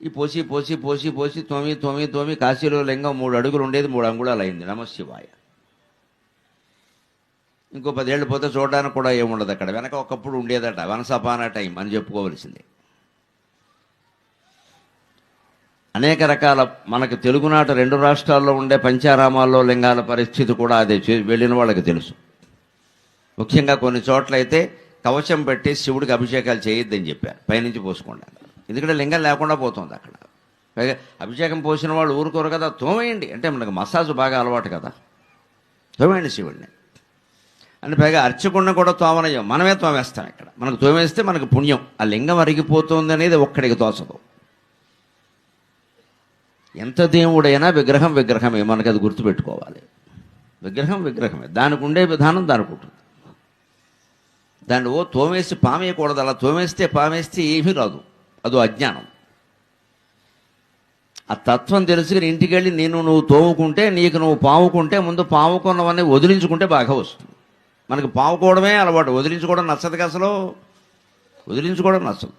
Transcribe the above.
ఈ పోసి పోసి పోసి పోసి తోమి కాశీలో లింగం 3 అడుగులు ఉండేది 3 అంగుళాలు అయింది. నమశివాయ. ఇంకో 10 ఏళ్ళు పోతే చూడడానికి కూడా ఏముండదు అక్కడ. వెనక ఒకప్పుడు ఉండేదట వన్స్ అపాన్ ఎ టైం అని చెప్పుకోవలసిందే. అనేక రకాల మనకు తెలుగునాట 2 రాష్ట్రాల్లో ఉండే పంచారామాల్లో లింగాల పరిస్థితి కూడా అదే. వెళ్ళిన వాళ్ళకి తెలుసు. ముఖ్యంగా కొన్ని చోట్లయితే కవచం పెట్టి శివుడికి అభిషేకాలు చేయొద్దని చెప్పారు, పైనుంచి పోసుకోండి. ఎందుకంటే లింగం లేకుండా పోతుంది అక్కడ. పైగా అభిషేకం పోసిన వాళ్ళు ఊరుకోరు కదా, తోమేయండి అంటే మనకు మసాజు బాగా అలవాటు కదా, తోమేయండి శివుడిని అని. పైగా అర్చకుండా కూడా తోమనయ్యం, మనమే తోమేస్తాం ఇక్కడ. మనకు తోమేస్తే మనకు పుణ్యం. ఆ లింగం అరిగిపోతుంది అనేది ఒక్కడికి తోచదు. ఎంత దేవుడైనా విగ్రహం విగ్రహమే, మనకు అది గుర్తుపెట్టుకోవాలి. విగ్రహం విగ్రహమే, దానికి ఉండే విధానం దానికి ఉంటుంది. దాన్ని తోమేసి పామేయకూడదు. అలా తోమేస్తే పామేస్తే ఏమీ రాదు, అదో అజ్ఞానం. ఆ తత్వం తెలుసుకుని ఇంటికి వెళ్ళి నువ్వు తోముకుంటే, నీకు నువ్వు పావుకుంటే, ముందు పావుకున్నవన్నీ వదిలించుకుంటే బాగా వస్తుంది. మనకు పావుకోవడమే అలవాటు, వదిలించుకోవడం నచ్చదు. అసలు వదిలించుకోవడం నచ్చదు.